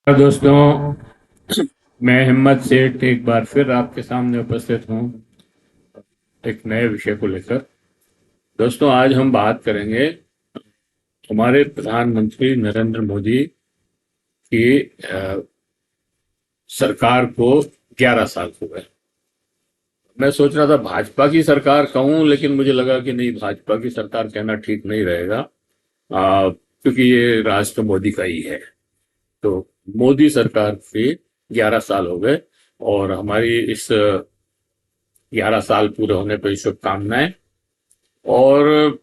दोस्तों, मैं हिम्मत सेठ एक बार फिर आपके सामने उपस्थित हूँ एक नए विषय को लेकर। दोस्तों, आज हम बात करेंगे हमारे प्रधानमंत्री नरेंद्र मोदी की सरकार को 11 साल हो गए। मैं सोच रहा था भाजपा की सरकार कहूँ, लेकिन मुझे लगा कि नहीं, भाजपा की सरकार कहना ठीक नहीं रहेगा, क्योंकि ये राज तो मोदी का ही है। तो मोदी सरकार के 11 साल हो गए और हमारी इस 11 साल पूरे होने पर शुभकामनाएं। और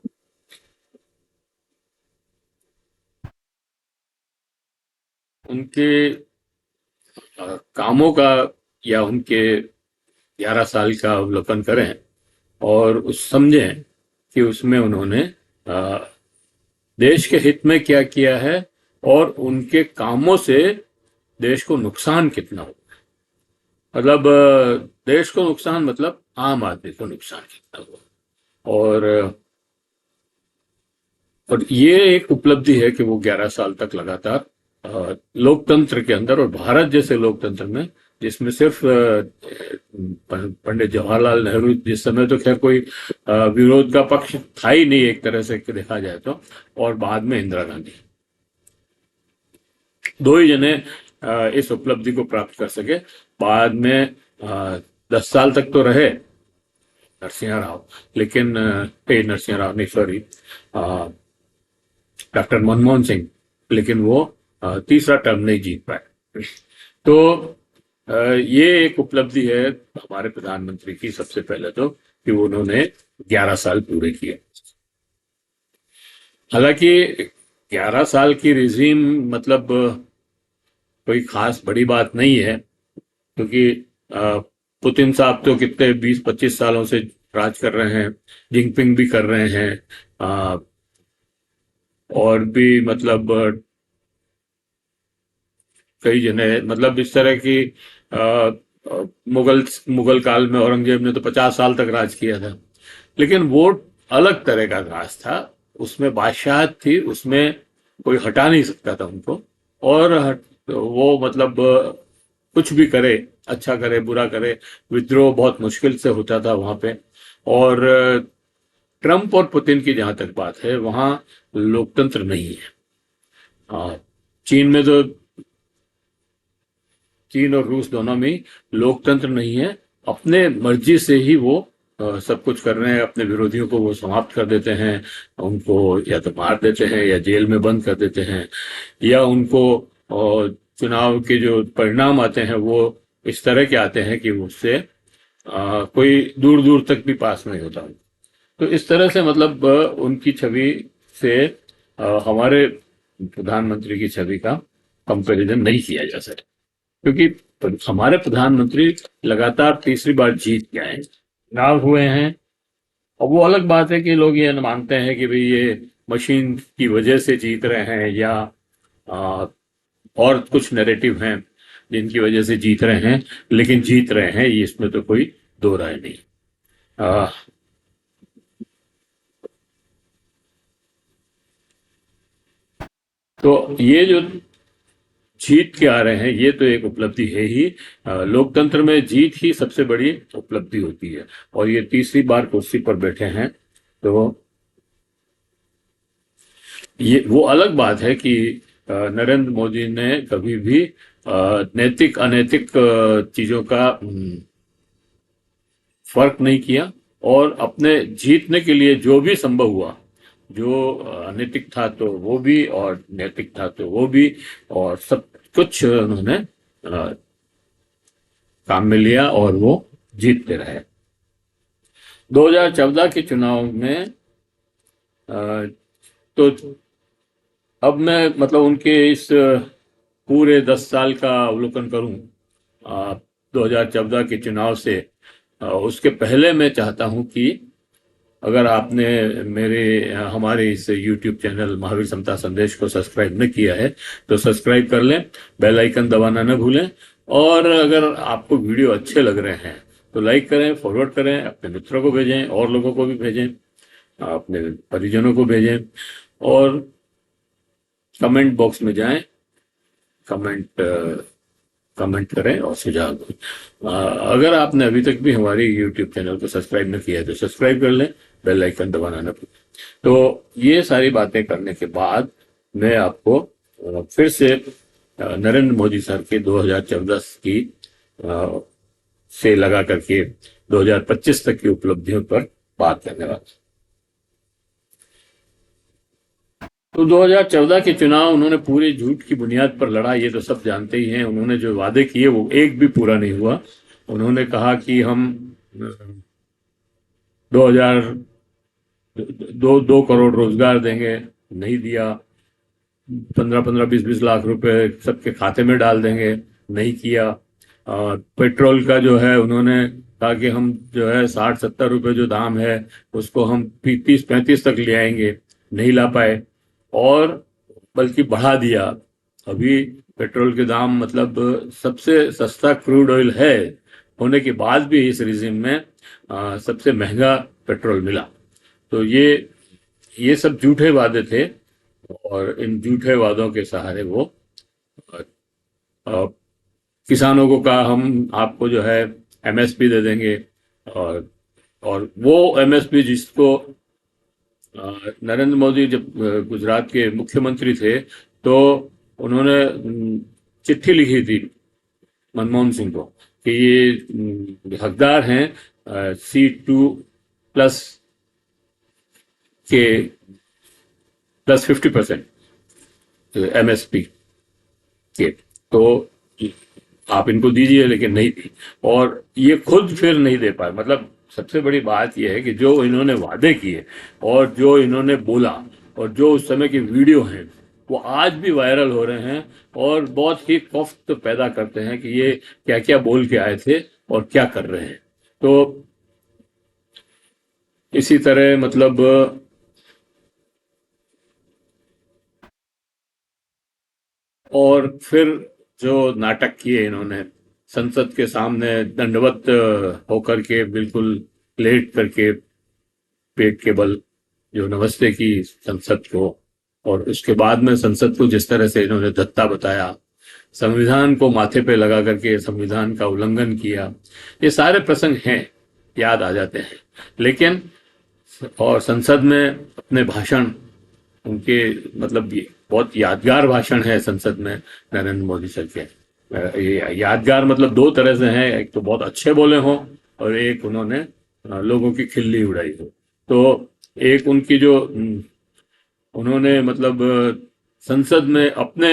उनके कामों का या उनके 11 साल का अवलोकन करें और उस समझें कि उसमें उन्होंने अ, देश के हित में क्या किया है और उनके कामों से देश को नुकसान कितना हो। मतलब देश को नुकसान मतलब आम आदमी को नुकसान कितना हुआ। और ये एक उपलब्धि है कि वो 11 साल तक लगातार लोकतंत्र के अंदर, और भारत जैसे लोकतंत्र में जिसमें सिर्फ पंडित जवाहरलाल नेहरू जिस समय तो खैर कोई विरोध का पक्ष था ही नहीं एक तरह से देखा जाए तो, और बाद में इंदिरा गांधी, दो ही जने इस उपलब्धि को प्राप्त कर सके। बाद में 10 साल तक तो रहे नरसिंह राव, लेकिन नरसिंह राव नहीं, सॉरी, डॉक्टर मनमोहन सिंह, लेकिन वो तीसरा टर्म नहीं जीत पाए। तो ये एक उपलब्धि है हमारे प्रधानमंत्री की, सबसे पहले तो कि उन्होंने 11 साल पूरे किए। हालांकि 11 साल की रिजीम मतलब कोई खास बड़ी बात नहीं है, क्योंकि पुतिन साहब तो कितने 20-25 सालों से राज कर रहे हैं, जिनपिंग भी कर रहे हैं, अ, और भी मतलब कई जने, मतलब इस तरह की मुगल मुगल काल में औरंगजेब ने तो 50 साल तक राज किया था, लेकिन वो अलग तरह का राज था। उसमें बादशाहत थी, उसमें कोई हटा नहीं सकता था उनको। और वो मतलब कुछ भी करे, अच्छा करे बुरा करे, विद्रोह बहुत मुश्किल से होता था वहां पे। और ट्रम्प और पुतिन की जहां तक बात है, वहां लोकतंत्र नहीं है। चीन में तो, चीन और रूस दोनों में ही लोकतंत्र नहीं है। अपने मर्जी से ही वो सब कुछ कर रहे हैं। अपने विरोधियों को वो समाप्त कर देते हैं, उनको या तो मार देते हैं या जेल में बंद कर देते हैं, या उनको चुनाव के जो परिणाम आते हैं वो इस तरह के आते हैं कि उससे कोई दूर दूर तक भी पास नहीं होता। तो इस तरह से मतलब उनकी छवि से हमारे प्रधानमंत्री की छवि का कंपैरिजन नहीं किया जा सकता, क्योंकि हमारे प्रधानमंत्री लगातार तीसरी बार जीत गए हैं, चुनाव हुए हैं। और वो अलग बात है कि लोग ये मानते हैं कि भाई ये मशीन की वजह से जीत रहे हैं, या आ, और कुछ नैरेटिव हैं जिनकी वजह से जीत रहे हैं, लेकिन जीत रहे हैं, ये इसमें तो कोई दो राय नहीं। आ, तो ये जो जीत के आ रहे हैं, ये तो एक उपलब्धि है ही। लोकतंत्र में जीत ही सबसे बड़ी उपलब्धि होती है, और ये तीसरी बार कुर्सी पर बैठे हैं। तो ये वो अलग बात है कि नरेंद्र मोदी ने कभी भी नैतिक अनैतिक चीजों का फर्क नहीं किया, और अपने जीतने के लिए जो भी संभव हुआ, जो अनैतिक था तो वो भी, और नैतिक था तो वो भी, और सब कुछ उन्होंने काम में लिया और वो जीतते रहे। 2014 के चुनाव में अ, तो अब मैं मतलब उनके इस पूरे 10 साल का अवलोकन करूं 2014 के चुनाव से, उसके पहले मैं चाहता हूं कि अगर आपने मेरे हमारे इस YouTube चैनल महावीर समता संदेश को सब्सक्राइब न किया है तो सब्सक्राइब कर लें, बेल आइकन दबाना न भूलें। और अगर आपको वीडियो अच्छे लग रहे हैं तो लाइक करें, फॉरवर्ड करें, अपने मित्रों को भेजें, और लोगों को भी भेजें, अपने परिजनों को भेजें, और कमेंट बॉक्स में जाएं कमेंट करें और सुझाव दें। अगर आपने अभी तक भी हमारी यूट्यूब चैनल को सब्सक्राइब न किया है तो सब्सक्राइब कर लें, बेल आइकन दबाना न भूलें। तो ये सारी बातें करने के बाद मैं आपको फिर से नरेंद्र मोदी सर के 2014 की से लगा करके 2025 तक की उपलब्धियों पर बात करने वाला। तो 2014 के चुनाव उन्होंने पूरे झूठ की बुनियाद पर लड़ा, ये तो सब जानते ही हैं। उन्होंने जो वादे किए वो एक भी पूरा नहीं हुआ। उन्होंने कहा कि हम 2000 दो करोड़ रोजगार देंगे, नहीं दिया। 15-15, 20-20 लाख रुपए सबके खाते में डाल देंगे, नहीं किया। पेट्रोल का जो है उन्होंने कहा कि हम जो है 60-70 रुपए जो दाम है उसको हम 30-35 तक ले आएंगे, नहीं ला पाए और बल्कि बढ़ा दिया। अभी पेट्रोल के दाम मतलब सबसे सस्ता क्रूड ऑयल है होने के बाद भी इस रिजिम में सबसे महंगा पेट्रोल मिला। तो ये सब झूठे वादे थे और इन झूठे वादों के सहारे वो अ, किसानों को कहा हम आपको जो है एमएसपी दे देंगे और वो एमएसपी जिसको नरेंद्र मोदी जब गुजरात के मुख्यमंत्री थे तो उन्होंने चिट्ठी लिखी थी मनमोहन सिंह को कि ये हकदार हैं C2+ के +50% एमएसपी के, तो आप इनको दीजिए, लेकिन नहीं दी। और ये खुद फिर नहीं दे पाए। मतलब सबसे बड़ी बात यह है कि जो इन्होंने वादे किए और जो इन्होंने बोला और जो उस समय की वीडियो हैं वो आज भी वायरल हो रहे हैं और बहुत ही खौफ पैदा करते हैं कि ये क्या क्या बोल के आए थे और क्या कर रहे हैं। तो इसी तरह मतलब और फिर जो नाटक किए इन्होंने संसद के सामने दंडवत होकर के, बिल्कुल लेट करके पेट के बल जो नमस्ते की संसद को, और उसके बाद में संसद को जिस तरह से इन्होंने दत्ता बताया, संविधान को माथे पे लगा करके संविधान का उल्लंघन किया, ये सारे प्रसंग हैं, याद आ जाते हैं। लेकिन और संसद में अपने भाषण, उनके मतलब ये बहुत यादगार भाषण है संसद में नरेंद्र मोदी सर के। ये यादगार मतलब दो तरह से हैं, एक तो बहुत अच्छे बोले हों और एक उन्होंने लोगों की खिल्ली उड़ाई हो। तो एक उनकी जो उन्होंने मतलब संसद में अपने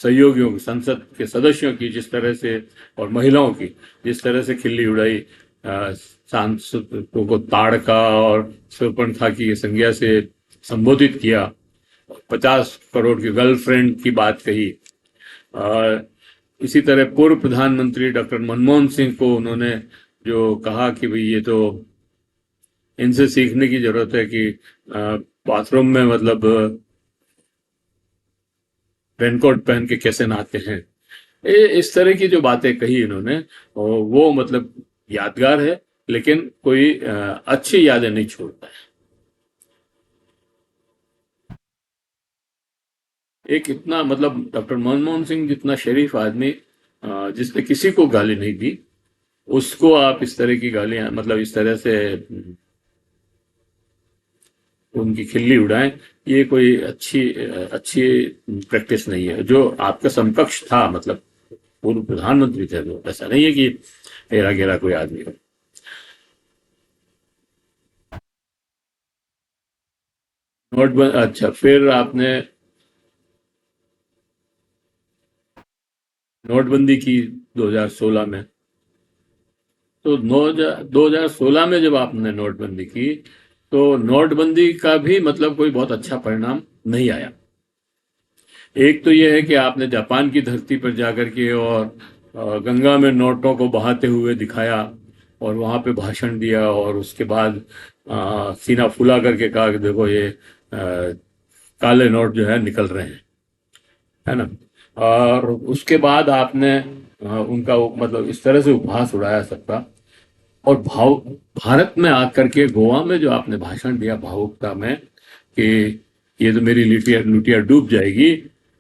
सहयोगियों, संसद के सदस्यों की जिस तरह से और महिलाओं की जिस तरह से खिल्ली उड़ाई, सांसदों को ताड़का और शूर्पणखा की संज्ञा से संबोधित किया, 50 करोड़ की गर्लफ्रेंड की बात कही। इसी तरह पूर्व प्रधानमंत्री डॉक्टर मनमोहन सिंह को उन्होंने जो कहा कि भाई ये तो इनसे सीखने की जरूरत है कि बाथरूम में मतलब रेनकोट पहन के कैसे नहाते हैं। इस तरह की जो बातें कही इन्होंने वो मतलब यादगार है, लेकिन कोई अच्छी यादें नहीं छोड़ता है। एक इतना मतलब डॉक्टर मनमोहन सिंह जितना शरीफ आदमी जिसने किसी को गाली नहीं दी, उसको आप इस तरह की गालियां मतलब इस तरह से उनकी खिल्ली उड़ाएं, ये कोई अच्छी प्रैक्टिस नहीं है। जो आपका समकक्ष था मतलब पूर्व प्रधानमंत्री थे, तो ऐसा नहीं है कि हेरा गेरा कोई आदमी हो। नोटबंदी, अच्छा, फिर आपने नोटबंदी की 2016 में। तो 2016 में जब आपने नोटबंदी की तो नोटबंदी का भी मतलब कोई बहुत अच्छा परिणाम नहीं आया। एक तो यह है कि आपने जापान की धरती पर जाकर के और गंगा में नोटों को बहाते हुए दिखाया और वहां पे भाषण दिया और उसके बाद सीना फुला करके कहा कि देखो ये काले नोट जो है निकल रहे हैं, है ना। और उसके बाद आपने उनका मतलब इस तरह से उपहास उड़ाया सबका। और भारत में आकर के गोवा में जो आपने भाषण दिया भावुकता में कि ये तो मेरी लुटिया लुटिया डूब जाएगी,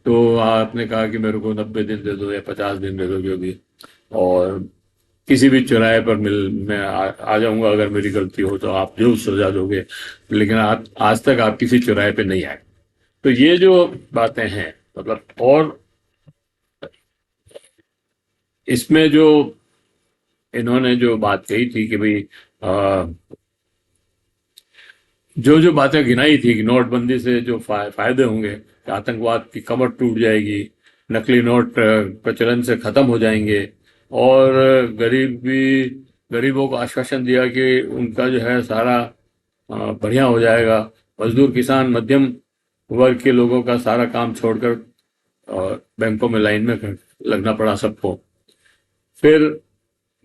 तो आपने कहा कि मेरे को 90 दिन दे दो या 50 दिन दे दो, जो भी, और किसी भी चौराहे पर मैं आ जाऊंगा, अगर मेरी गलती हो तो आप जरूर सजा दोगे, लेकिन आप आज तक आप किसी चौराहे पे नहीं आए। तो ये जो बातें हैं, मतलब, और इसमें जो इन्होंने जो बात कही थी कि भाई, जो जो बातें गिनाई थी कि नोटबंदी से जो फायदे होंगे, कि आतंकवाद की कमर टूट जाएगी, नकली नोट प्रचलन से खत्म हो जाएंगे, और गरीबों को आश्वासन दिया कि उनका जो है सारा बढ़िया हो जाएगा। मजदूर, किसान, मध्यम वर्ग के लोगों का सारा काम छोड़कर बैंकों में लाइन में लगना पड़ा सबको। फिर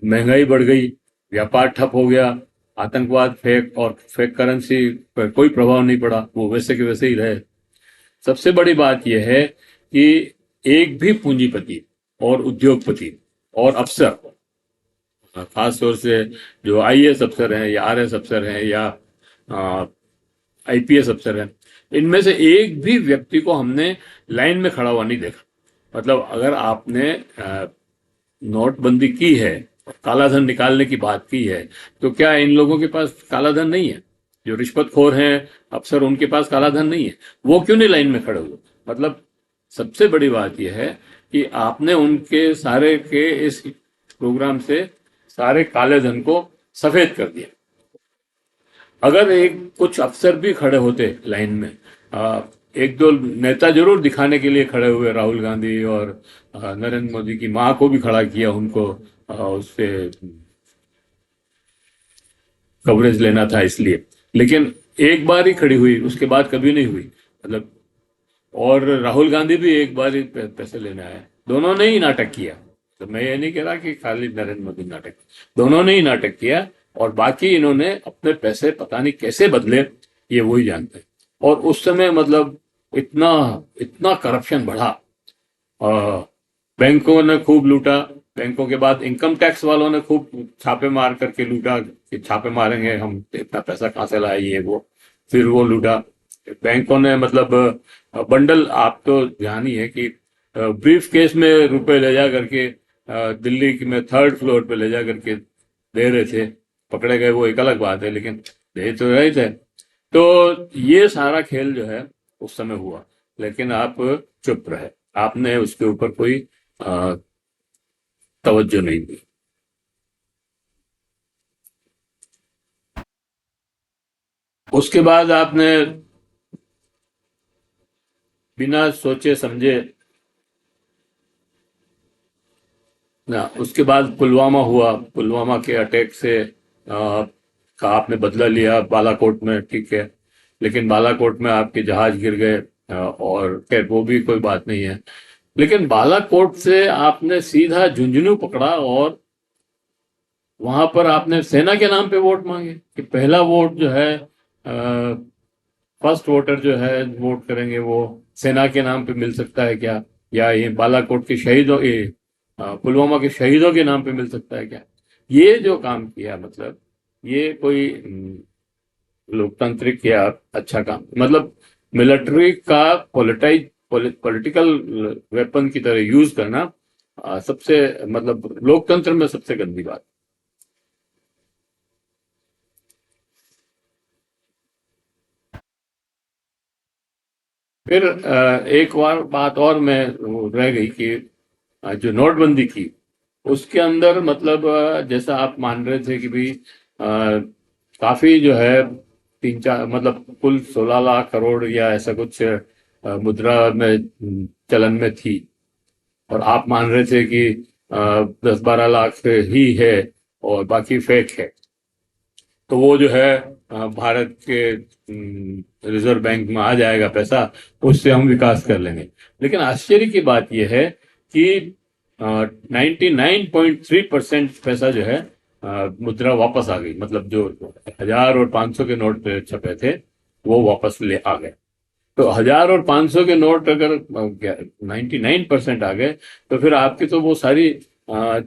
महंगाई बढ़ गई, व्यापार ठप हो गया, आतंकवाद, फेक करेंसी पर कोई प्रभाव नहीं पड़ा, वो वैसे के वैसे ही रहे। सबसे बड़ी बात यह है कि एक भी पूंजीपति और उद्योगपति और अफसर, खास तौर से जो आईएएस अफसर हैं या आरएस अफसर हैं या आईपीएस अफसर हैं, इनमें से एक भी व्यक्ति को हमने लाइन में खड़ा हुआ नहीं देखा। मतलब अगर आपने नोटबंदी की है, काला धन निकालने की बात की है, तो क्या इन लोगों के पास काला धन नहीं है? जो रिश्वतखोर हैं अफसर, उनके पास काला धन नहीं है? वो क्यों नहीं लाइन में खड़े हुए? मतलब सबसे बड़ी बात यह है कि आपने उनके सारे के इस प्रोग्राम से सारे काले धन को सफेद कर दिया। अगर एक कुछ अफसर भी खड़े होते लाइन में, एक दो नेता जरूर दिखाने के लिए खड़े हुए, राहुल गांधी और नरेंद्र मोदी की मां को भी खड़ा किया, उनको उससे कवरेज लेना था इसलिए, लेकिन एक बार ही खड़ी हुई, उसके बाद कभी नहीं हुई। मतलब, और राहुल गांधी भी एक बार ही पैसे लेने आए, दोनों ने ही नाटक किया। तो मैं ये नहीं कह रहा कि खाली नरेंद्र मोदी नाटक, दोनों ने ही नाटक किया, और बाकी इन्होंने अपने पैसे पता नहीं कैसे बदले, ये वही जानते हैं। और उस समय मतलब इतना इतना करप्शन बढ़ा, बैंकों ने खूब लूटा, बैंकों के बाद इनकम टैक्स वालों ने खूब छापे मार करके लूटा, कि छापे मारेंगे हम, इतना पैसा कहाँ से लाए, ये वो, फिर वो लूटा। बैंकों ने मतलब बंडल, आप तो ध्यान ही है कि ब्रीफ केस में रुपए ले जा करके दिल्ली में थर्ड फ्लोर पे ले जा करके दे रहे थे। पकड़े गए वो एक अलग बात है, लेकिन दे तो रहे थे। तो ये सारा खेल जो है उस समय हुआ, लेकिन आप चुप रहे, आपने उसके ऊपर कोई अ, तवज्जो नहीं दी। उसके बाद आपने बिना सोचे समझे ना, उसके बाद पुलवामा हुआ, पुलवामा के अटैक से का आपने बदला लिया बालाकोट में, ठीक है, लेकिन बालाकोट में आपके जहाज गिर गए, और खैर वो भी कोई बात नहीं है। लेकिन बालाकोट से आपने सीधा झुंझुनू पकड़ा, और वहां पर आपने सेना के नाम पे वोट मांगे, कि पहला वोट जो है, फर्स्ट वोटर जो है वोट करेंगे, वो सेना के नाम पे मिल सकता है क्या? या ये बालाकोट के शहीदों, ये पुलवामा के शहीदों के नाम पे मिल सकता है क्या? ये जो काम किया, मतलब ये कोई लोकतांत्रिक या अच्छा काम, मतलब मिलिट्री का पॉलिटिकल वेपन की तरह यूज करना, सबसे, मतलब लोकतंत्र में सबसे गंदी बात। फिर एक बार बात और मैं वो रह गई कि जो नोटबंदी की, उसके अंदर मतलब जैसा आप मान रहे थे कि भाई काफी जो है, तीन चार, मतलब कुल 16 लाख करोड़ या ऐसा कुछ मुद्रा में चलन में थी, और आप मान रहे थे कि 10-12 लाख ही है और बाकी फेक है। तो वो जो है भारत के रिजर्व बैंक में आ जाएगा पैसा, उससे हम विकास कर लेंगे। लेकिन आश्चर्य की बात यह है कि 99.3% पैसा जो है, मुद्रा वापस आ गई, मतलब जो 1000 और 500 के नोट छपे थे, वो वापस ले आ गए। तो 1000 और 500 के नोट अगर 99% आ गए, तो फिर आपकी तो वो सारी अ,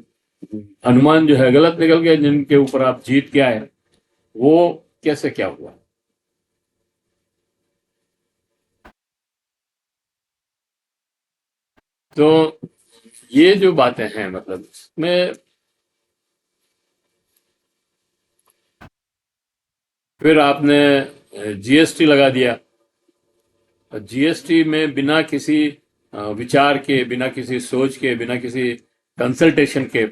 अनुमान जो है गलत निकल गए, जिनके ऊपर आप जीत के आए, वो कैसे क्या हुआ? तो ये जो बातें हैं मतलब इसमें फिर आपने जीएसटी लगा दिया। जीएसटी में बिना किसी विचार के, बिना किसी सोच के, बिना किसी कंसल्टेशन के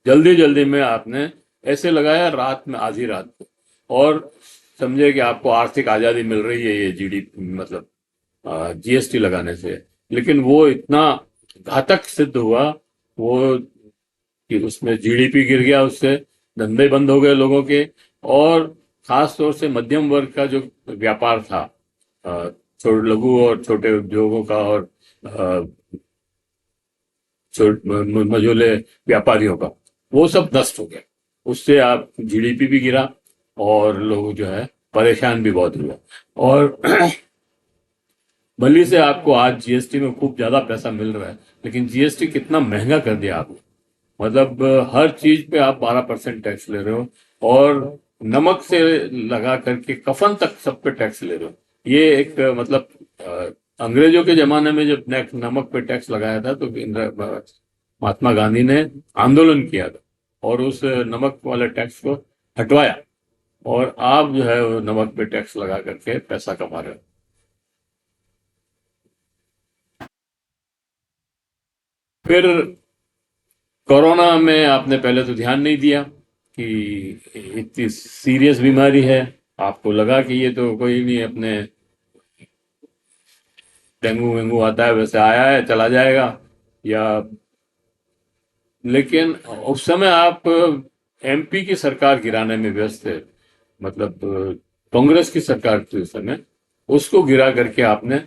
जल्दी जल्दी में आपने ऐसे लगाया रात में, आधी रात को। और समझे कि आपको आर्थिक आजादी मिल रही है ये जीडी मतलब जीएसटी लगाने से। लेकिन वो इतना घातक सिद्ध हुआ वो कि उसमें जीडीपी गिर गया, उससे धंधे बंद हो गए लोगों के। और खास तौर से मध्यम वर्ग का जो व्यापार था, छोटे लघु और छोटे उद्योगों का, और मझोले व्यापारियों का, वो सब नष्ट हो गया। उससे आप जीडीपी भी गिरा और लोग जो है परेशान भी बहुत हुए। और भली से आपको आज जीएसटी में खूब ज्यादा पैसा मिल रहा है, लेकिन जीएसटी कितना महंगा कर दिया आपने। मतलब हर चीज पे आप 12% टैक्स ले रहे हो, और नमक से लगा करके कफन तक सब पे टैक्स ले रहे हो। ये एक मतलब अंग्रेजों के जमाने में जब नमक पे टैक्स लगाया था तो महात्मा गांधी ने आंदोलन किया था और उस नमक वाले टैक्स को हटवाया। और आप जो है वो नमक पे टैक्स लगा करके पैसा कमा रहे हो। फिर कोरोना में आपने पहले तो ध्यान नहीं दिया कि इतनी सीरियस बीमारी है। आपको लगा कि ये तो कोई नहीं, अपने डेंगू वेंगू आता है वैसे आया है चला जाएगा, या। लेकिन उस समय आप एमपी की सरकार गिराने में व्यस्त थे। मतलब कांग्रेस की सरकार थी उस समय, उसको गिरा करके आपने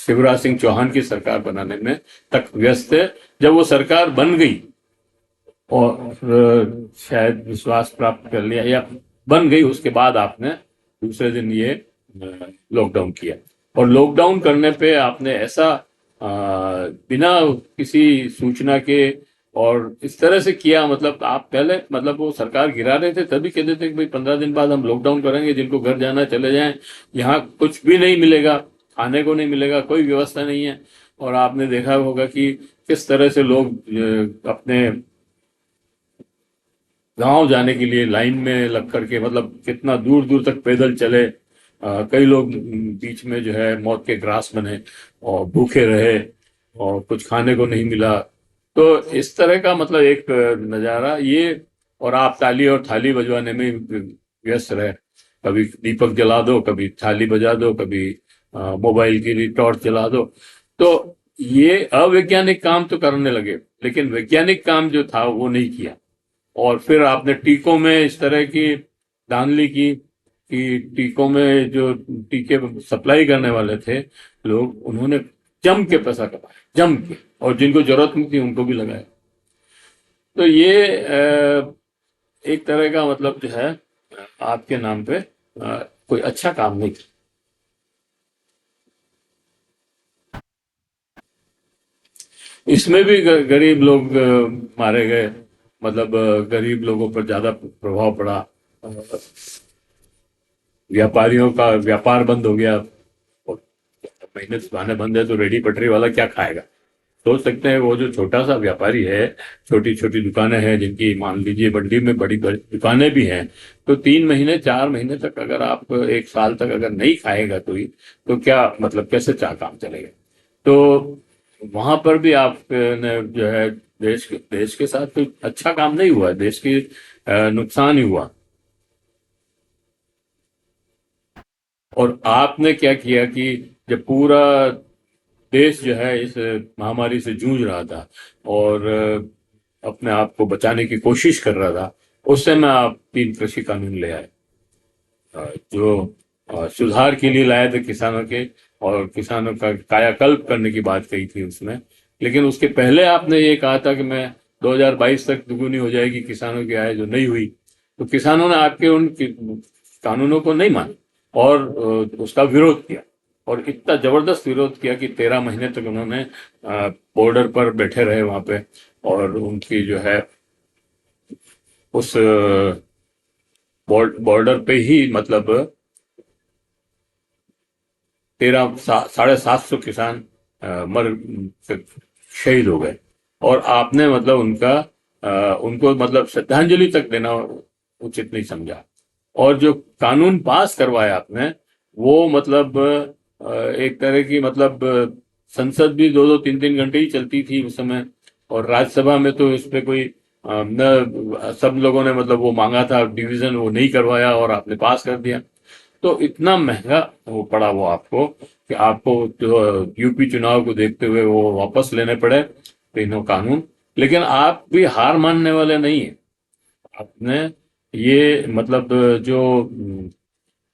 शिवराज सिंह चौहान की सरकार बनाने में तक व्यस्त थे। जब वो सरकार बन गई और शायद विश्वास प्राप्त कर लिया या बन गई, उसके बाद आपने दूसरे दिन ये लॉकडाउन किया। और लॉकडाउन करने पे आपने ऐसा बिना किसी सूचना के और इस तरह से किया। मतलब आप पहले मतलब वो सरकार गिरा रहे थे तभी कहते थे कि भाई 15 दिन बाद हम लॉकडाउन करेंगे, जिनको घर जाना चले जाएं, यहाँ कुछ भी नहीं मिलेगा, खाने को नहीं मिलेगा, कोई व्यवस्था नहीं है। और आपने देखा होगा कि किस तरह से लोग अपने गांव जाने के लिए लाइन में लग करके, मतलब कितना दूर दूर तक पैदल चले। कई लोग बीच में जो है मौत के ग्रास बने और भूखे रहे और कुछ खाने को नहीं मिला। तो इस तरह का मतलब एक नज़ारा ये। और आप ताली और थाली बजवाने में व्यस्त रहे। कभी दीपक जला दो, कभी थाली बजा दो, कभी मोबाइल की टॉर्च जला दो। तो ये अवैज्ञानिक काम तो करने लगे, लेकिन वैज्ञानिक काम जो था वो नहीं किया। और फिर आपने टीकों में इस तरह की धांधली की कि टीकों में जो टीके सप्लाई करने वाले थे लोग, उन्होंने जम के पैसा कमाया, जम के। और जिनको जरूरत नहीं थी उनको भी लगाया। तो ये एक तरह का मतलब जो है आपके नाम पे कोई अच्छा काम नहीं था। इसमें भी गरीब लोग मारे गए। मतलब गरीब लोगों पर ज्यादा प्रभाव पड़ा। व्यापारियों का व्यापार बंद हो गया। और महीने दुकानें बंद है तो रेडी पटरी वाला क्या खाएगा। सोच सकते हैं वो जो छोटा सा व्यापारी है, छोटी छोटी दुकानें हैं जिनकी मान लीजिए मंडी में बड़ी बड़ी दुकानें भी हैं, तो 3 महीने 4 महीने तक अगर आप 1 साल तक अगर नहीं खाएगा कोई, तो क्या मतलब कैसे चाह काम चलेगा। तो वहां पर भी आपने जो है देश के साथ कोई अच्छा काम नहीं हुआ, देश की नुकसान ही हुआ। और आपने क्या किया कि जब पूरा देश जो है इस महामारी से जूझ रहा था और अपने आप को बचाने की कोशिश कर रहा था, उस समय आप 3 कृषि कानून ले आए, जो सुधार के लिए लाए थे किसानों के, और किसानों का कायाकल्प करने की बात कही थी उसमें। लेकिन उसके पहले आपने ये कहा था कि मैं 2022 तक दुगुनी हो जाएगी किसानों की आय, जो नहीं हुई। तो किसानों ने आपके उन कानूनों को नहीं माना और उसका विरोध किया। और इतना जबरदस्त विरोध किया कि 13 महीने तक उन्होंने बॉर्डर पर बैठे रहे वहां पे। और उनकी जो है उस बॉर्डर पे ही मतलब 13 750 किसान मर शहीद हो गए, और आपने मतलब उनको मतलब श्रद्धांजलि तक देना उचित नहीं समझा। और जो कानून पास करवाया आपने, वो मतलब एक तरह की मतलब संसद भी 2-2 3-3 घंटे ही चलती थी उस समय, और राज्यसभा में तो इस पे कोई न सब लोगों ने मतलब वो मांगा था डिवीजन, वो नहीं करवाया और आपने पास कर दिया। तो इतना महंगा वो पड़ा वो आपको, कि आपको जो यूपी चुनाव को देखते हुए वो वापस लेने पड़े तीनों कानून। लेकिन आप भी हार मानने वाले नहीं है। आपने ये मतलब जो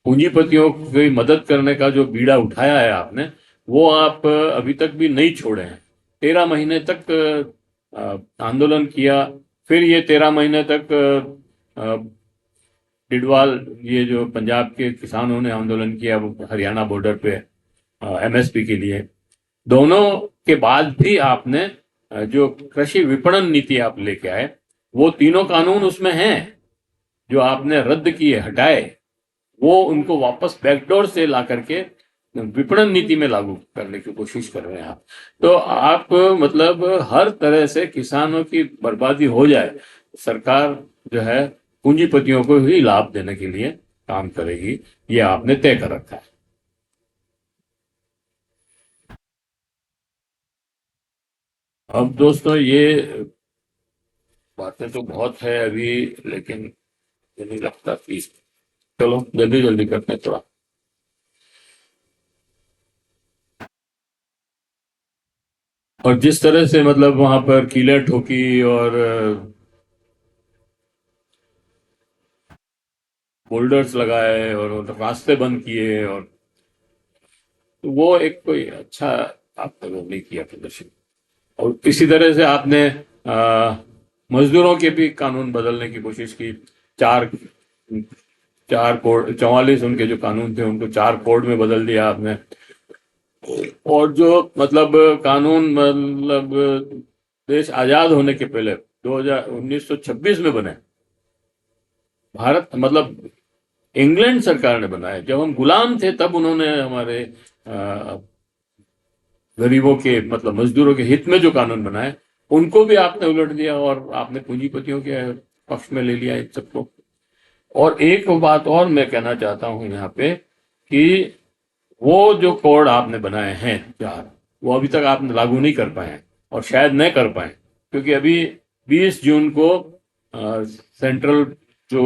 पूंजीपतियों की मदद करने का जो बीड़ा उठाया है आपने, वो आप अभी तक भी नहीं छोड़े हैं। 13 महीने तक आंदोलन किया, फिर ये 13 महीने तक डिडवाल, ये जो पंजाब के किसानों ने आंदोलन किया वो हरियाणा बॉर्डर पे एमएसपी के लिए, दोनों के बाद भी आपने जो कृषि विपणन नीति आप लेके आए, वो तीनों कानून उसमें हैं जो आपने रद्द किए, हटाए, वो उनको वापस बैकडोर से ला करके विपणन नीति में लागू करने की कोशिश कर रहे हैं आप। तो आप मतलब हर तरह से किसानों की बर्बादी हो जाए, सरकार जो है पूंजीपतियों को ही लाभ देने के लिए काम करेगी, ये आपने तय कर रखा है। अब दोस्तों ये बातें तो बहुत है अभी, लेकिन मुझे नहीं लगता कि, चलो जल्दी जल्दी करते हैं थोड़ा। और जिस तरह से मतलब वहां पर कीलें ठोकी और बोल्डर्स लगाए और रास्ते बंद किए, और तो वो एक कोई अच्छा आपने वो नहीं किया प्रदर्शन। और इसी तरह से आपने मजदूरों के भी कानून बदलने की कोशिश की। चार चार कोड 44 उनके जो कानून थे उनको 4 कोड में बदल दिया आपने। और जो मतलब कानून मतलब देश आजाद होने के पहले 1926 में बने, भारत मतलब इंग्लैंड सरकार ने बनाए, जब हम गुलाम थे तब उन्होंने हमारे अ, गरीबों के मतलब मजदूरों के हित में जो कानून बनाए, उनको भी आपने उलट दिया और आपने पूंजीपतियों के पक्ष में ले लिया इन सबको। और एक बात और मैं कहना चाहता हूं यहाँ पे, कि वो जो कोड आपने बनाए हैं 4, वो अभी तक आपने लागू नहीं कर पाए हैं, और शायद नहीं कर पाए, क्योंकि अभी 20 जून को सेंट्रल जो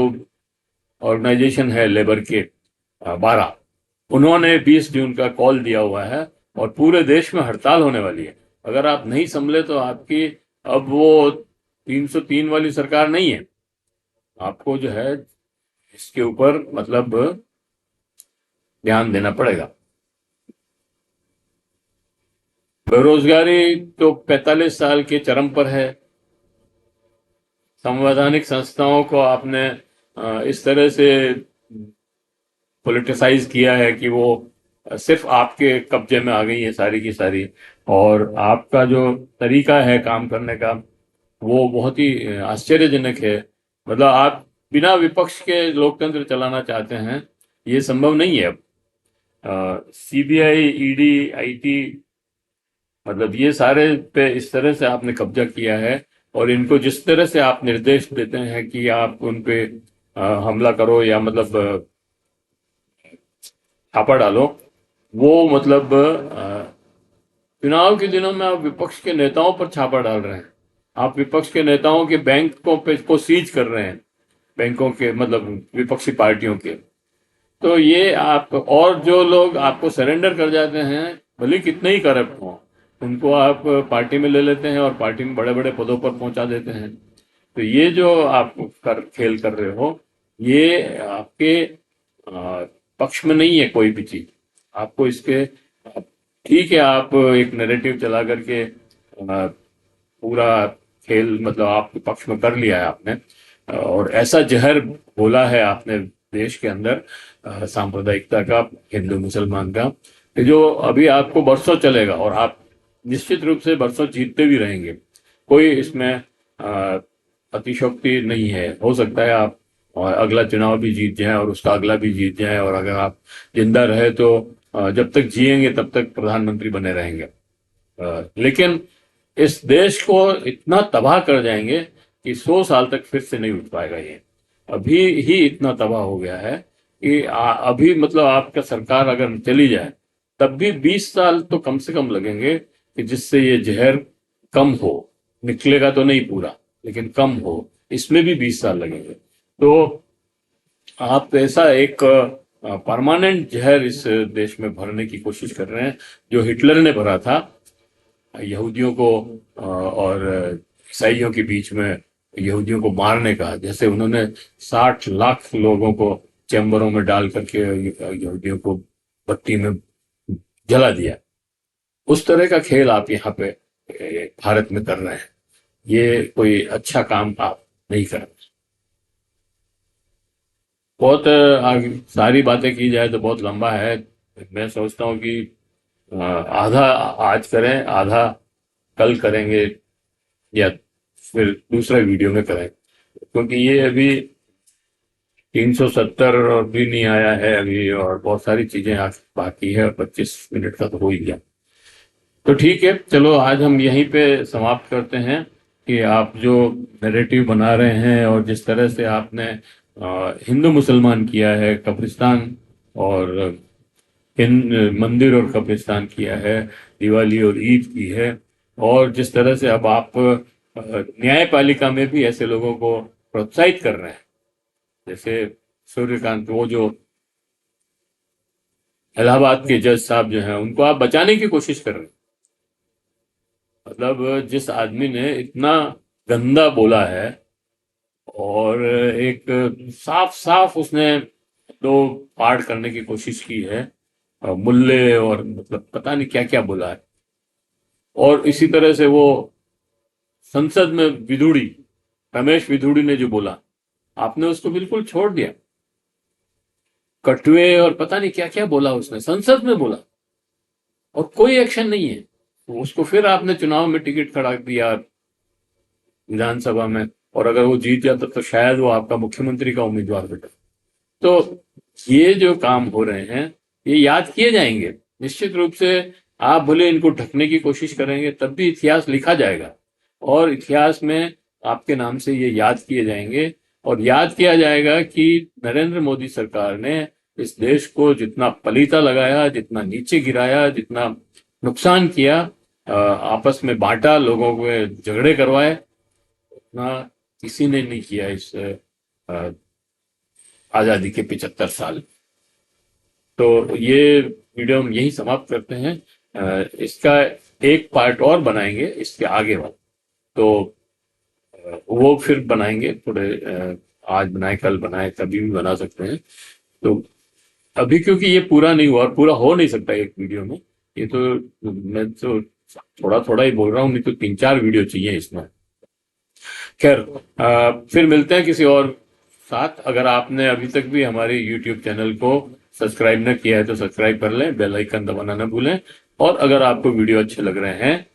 ऑर्गेनाइजेशन है लेबर के 12, उन्होंने 20 जून का कॉल दिया हुआ है, और पूरे देश में हड़ताल होने वाली है। अगर आप नहीं संभले तो आपकी अब वो 303 वाली सरकार नहीं है, आपको जो है इसके ऊपर मतलब ध्यान देना पड़ेगा। बेरोजगारी तो 45 साल के चरम पर है। संवैधानिक संस्थाओं को आपने इस तरह से पॉलिटिसाइज किया है कि वो सिर्फ आपके कब्जे में आ गई है सारी की सारी, और आपका जो तरीका है काम करने का वो बहुत ही आश्चर्यजनक है। मतलब आप बिना विपक्ष के लोकतंत्र चलाना चाहते हैं, ये संभव नहीं है अब। सीबीआई, ईडी, आईटी, मतलब ये सारे पे इस तरह से आपने कब्जा किया है, और इनको जिस तरह से आप निर्देश देते हैं कि आप उन पे हमला करो या मतलब छापा डालो, वो मतलब चुनाव के दिनों में आप विपक्ष के नेताओं पर छापा डाल रहे हैं। आप विपक्ष के नेताओं के बैंकों पे को सीज कर रहे हैं, बैंकों के मतलब विपक्षी पार्टियों के। तो ये आप, और जो लोग आपको सरेंडर कर जाते हैं, भले कितने ही करप्ट हों, उनको आप पार्टी में ले लेते हैं और पार्टी में बड़े बड़े पदों पर पहुंचा देते हैं। तो ये जो आप खेल कर रहे हो, ये आपके पक्ष में नहीं है कोई भी चीज। आपको इसके ठीक है, आप एक नैरेटिव चला करके पूरा खेल मतलब आपके पक्ष में कर लिया है आपने, और ऐसा जहर घोला है आपने देश के अंदर सांप्रदायिकता का, हिंदू मुसलमान का, कि जो अभी आपको बरसों चलेगा, और आप निश्चित रूप से बरसों जीतते भी रहेंगे। कोई इसमें अतिशयोक्ति नहीं है। हो सकता है आप और अगला चुनाव भी जीत जाए और उसका अगला भी जीत जाए, और अगर आप जिंदा रहे तो जब तक जिएंगे तब तक प्रधानमंत्री बने रहेंगे। लेकिन इस देश को इतना तबाह कर जाएंगे कि 100 साल तक फिर से नहीं उठ पाएगा ये। अभी ही इतना तबाह हो गया है कि अभी मतलब आपका सरकार अगर चली जाए तब भी 20 साल तो कम से कम लगेंगे कि जिससे ये जहर कम हो। निकलेगा तो नहीं पूरा, लेकिन कम हो, इसमें भी 20 साल लगेंगे। तो आप ऐसा एक परमानेंट जहर इस देश में भरने की कोशिश कर रहे हैं जो हिटलर ने भरा था यहूदियों को और ईसाइयों के बीच में, यहूदियों को मारने का। जैसे उन्होंने 60 लाख लोगों को चैम्बरों में डाल करके यहूदियों को भट्टी में जला दिया। उस तरह का खेल आप यहाँ पे भारत में कर रहे हैं। ये कोई अच्छा काम आप नहीं कर रहे। बहुत आगे सारी बातें की जाए तो बहुत लंबा है। मैं सोचता हूँ कि आधा आज करें, आधा कल करेंगे, या फिर दूसरे वीडियो में करें, क्योंकि ये अभी 370 भी नहीं आया है अभी, और बहुत सारी चीजें बाकी है। 25 मिनट का तो हो ही गया। तो ठीक है, चलो आज हम यहीं पे समाप्त करते हैं कि आप जो नैरेटिव बना रहे हैं और जिस तरह से आपने हिंदू मुसलमान किया है, कब्रिस्तान और हिंद मंदिर और कब्रिस्तान किया है, दिवाली और ईद की है, और जिस तरह से अब आप न्यायपालिका में भी ऐसे लोगों को प्रोत्साहित कर रहे हैं, जैसे सूर्यकांत, वो जो इलाहाबाद के जज साहब जो हैं, उनको आप बचाने की कोशिश कर रहे हैं। मतलब जिस आदमी ने इतना गंदा बोला है और एक साफ साफ उसने दो पार्ट करने की कोशिश की है, मुल्ले और मतलब पता नहीं क्या क्या बोला है। और इसी तरह से वो संसद में विधुड़ी, रमेश विधुड़ी ने जो बोला, आपने उसको बिल्कुल छोड़ दिया। कटवे और पता नहीं क्या क्या बोला उसने, संसद में बोला, और कोई एक्शन नहीं है। तो उसको फिर आपने चुनाव में टिकट खड़ा दिया विधानसभा में, और अगर वो जीत जाता तो शायद वो आपका मुख्यमंत्री का उम्मीदवार बेटा। तो ये जो काम हो रहे हैं ये याद किए जाएंगे निश्चित रूप से। आप भले इनको ढकने की कोशिश करेंगे तब भी इतिहास लिखा जाएगा, और इतिहास में आपके नाम से ये याद किए जाएंगे। और याद किया जाएगा कि नरेंद्र मोदी सरकार ने इस देश को जितना पलीता लगाया, जितना नीचे गिराया, जितना नुकसान किया, आपस में बांटा, लोगों को झगड़े करवाए, उतना किसी ने नहीं किया इस आजादी के 75 साल। तो ये वीडियो हम यही समाप्त करते हैं। इसका एक पार्ट और बनाएंगे इसके आगे वाला, तो वो फिर बनाएंगे थोड़े, आज बनाए कल बनाए कभी भी बना सकते हैं। तो अभी क्योंकि ये पूरा नहीं हुआ और पूरा हो नहीं सकता एक वीडियो में, ये तो मैं तो थोड़ा थोड़ा ही बोल रहा हूँ, नहीं तो 3-4 वीडियो चाहिए इसमें। खैर, फिर मिलते हैं किसी और साथ। अगर आपने अभी तक भी हमारे YouTube चैनल को सब्सक्राइब न किया है तो सब्सक्राइब कर लें, बेल आइकन दबाना न भूलें। और अगर आपको वीडियो अच्छे लग रहे हैं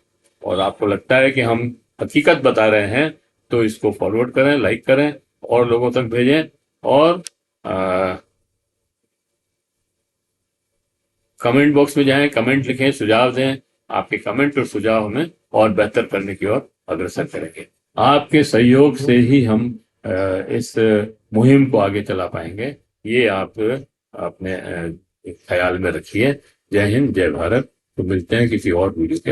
और आपको लगता है कि हम हकीकत बता रहे हैं तो इसको फॉरवर्ड करें, लाइक करें और लोगों तक भेजें। और कमेंट बॉक्स में जाएं, कमेंट लिखें, सुझाव दें। आपके कमेंट और सुझाव हमें और बेहतर करने की ओर अग्रसर करेंगे। आपके सहयोग से ही हम इस मुहिम को आगे चला पाएंगे, ये आप अपने ख्याल में रखिए। जय हिंद, जय भारत। तो मिलते हैं किसी और वीडियो के